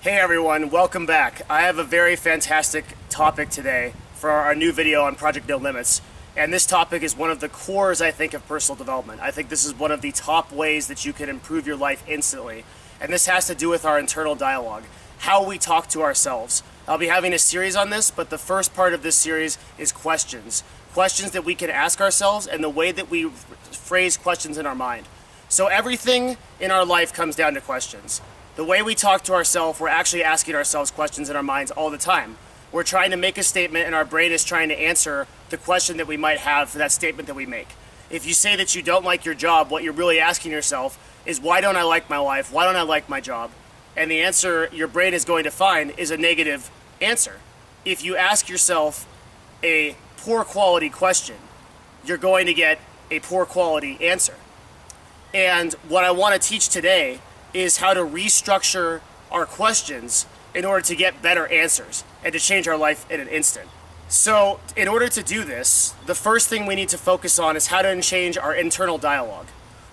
Hey everyone, welcome back. I have a very fantastic topic today for our new video on Project No Limits. And this topic is one of the cores, I think, of personal development. I think this is one of the top ways that you can improve your life instantly. And this has to do with our internal dialogue, how we talk to ourselves. I'll be having a series on this, but the first part of this series is questions. Questions that we can ask ourselves and the way that we phrase questions in our mind. So everything in our life comes down to questions. The way we talk to ourselves, we're actually asking ourselves questions in our minds all the time. We're trying to make a statement and our brain is trying to answer the question that we might have for that statement that we make. If you say that you don't like your job, what you're really asking yourself is, why don't I like my life? Why don't I like my job? And the answer your brain is going to find is a negative answer. If you ask yourself a poor quality question, you're going to get a poor quality answer. And what I want to teach today is how to restructure our questions in order to get better answers and to change our life in an instant. So in order to do this, the first thing we need to focus on is how to change our internal dialogue.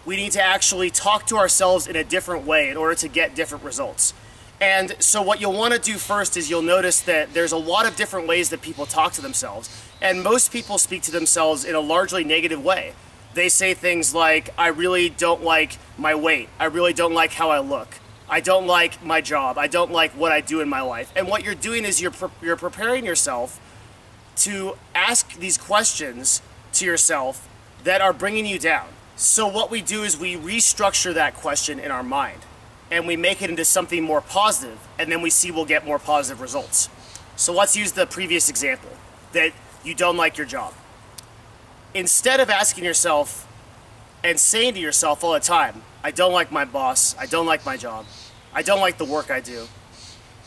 We need to actually talk to ourselves in a different way in order to get different results. And so what you'll want to do first is you'll notice that there's a lot of different ways that people talk to themselves. And most people speak to themselves in a largely negative way. They say things like, I really don't like my weight. I really don't like how I look. I don't like my job. I don't like what I do in my life. And what you're doing is you're preparing yourself to ask these questions to yourself that are bringing you down. So what we do is we restructure that question in our mind and we make it into something more positive, and then we see we'll get more positive results. So let's use the previous example, that you don't like your job. Instead of asking yourself and saying to yourself all the time, I don't like my boss, I don't like my job, I don't like the work I do,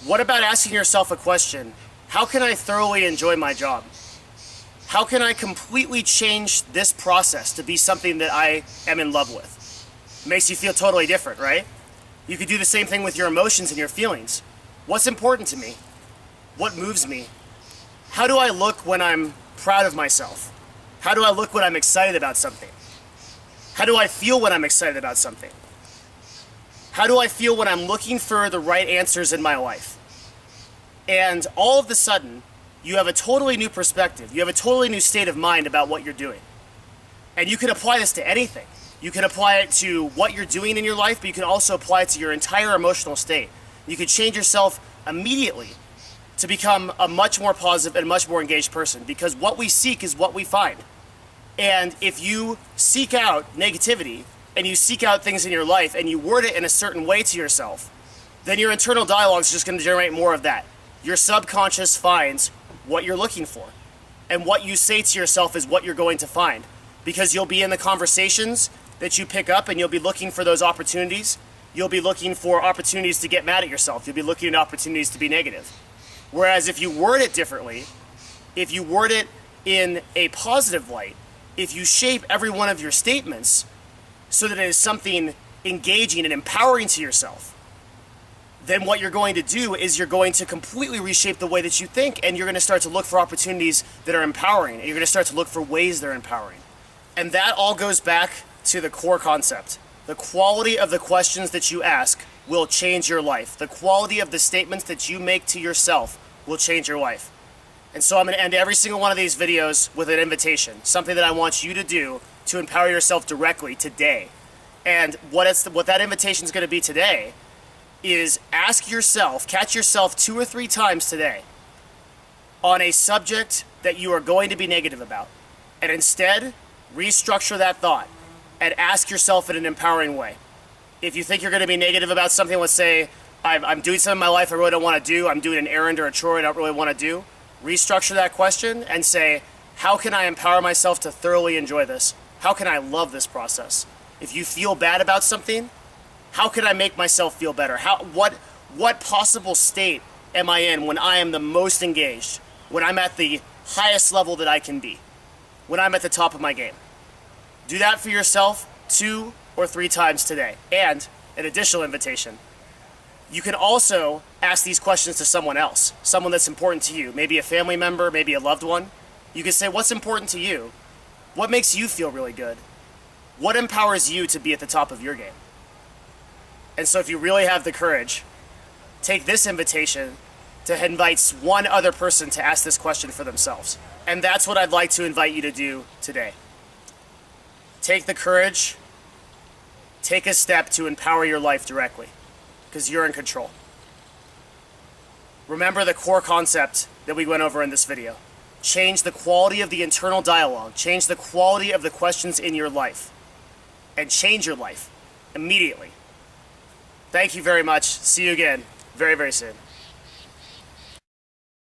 what about asking yourself a question, how can I thoroughly enjoy my job? How can I completely change this process to be something that I am in love with? It makes you feel totally different, right? You could do the same thing with your emotions and your feelings. What's important to me? What moves me? How do I look when I'm proud of myself? How do I look when I'm excited about something? How do I feel when I'm excited about something? How do I feel when I'm looking for the right answers in my life? And all of a sudden, you have a totally new perspective. You have a totally new state of mind about what you're doing. And you can apply this to anything. You can apply it to what you're doing in your life, but you can also apply it to your entire emotional state. You can change yourself immediately to become a much more positive and much more engaged person, because what we seek is what we find. And if you seek out negativity and you seek out things in your life and you word it in a certain way to yourself, then your internal dialogue is just going to generate more of that. Your subconscious finds what you're looking for, and what you say to yourself is what you're going to find, because you'll be in the conversations that you pick up and you'll be looking for those opportunities. You'll be looking for opportunities to get mad at yourself. You'll be looking at opportunities to be negative. Whereas if you word it differently, if you word it in a positive light, if you shape every one of your statements so that it is something engaging and empowering to yourself, then what you're going to do is you're going to completely reshape the way that you think, and you're going to start to look for opportunities that are empowering, and you're going to start to look for ways that are empowering. And that all goes back to the core concept. The quality of the questions that you ask will change your life. The quality of the statements that you make to yourself will change your life. And so I'm going to end every single one of these videos with an invitation, something that I want you to do to empower yourself directly today. And what that invitation is going to be today is ask yourself, catch yourself 2 or 3 times today on a subject that you are going to be negative about. And instead, restructure that thought and ask yourself in an empowering way. If you think you're going to be negative about something, let's say, I'm doing something in my life I really don't want to do, I'm doing an errand or a chore I don't really want to do, restructure that question and say, how can I empower myself to thoroughly enjoy this? How can I love this process? If you feel bad about something, how can I make myself feel better? What possible state am I in when I am the most engaged? When I'm at the highest level that I can be? When I'm at the top of my game? Do that for yourself 2 or 3 times today. And an additional invitation, you can also ask these questions to someone else, someone that's important to you, maybe a family member, maybe a loved one. You can say, what's important to you? What makes you feel really good? What empowers you to be at the top of your game? And so if you really have the courage take this invitation to invite one other person to ask this question for themselves. And that's what I'd like to invite you to do today. Take the courage, take a step to empower your life directly, because you're in control. Remember the core concept that we went over in this video. Change the quality of the internal dialogue, change the quality of the questions in your life, and change your life immediately. Thank you very much. See you again very, very soon.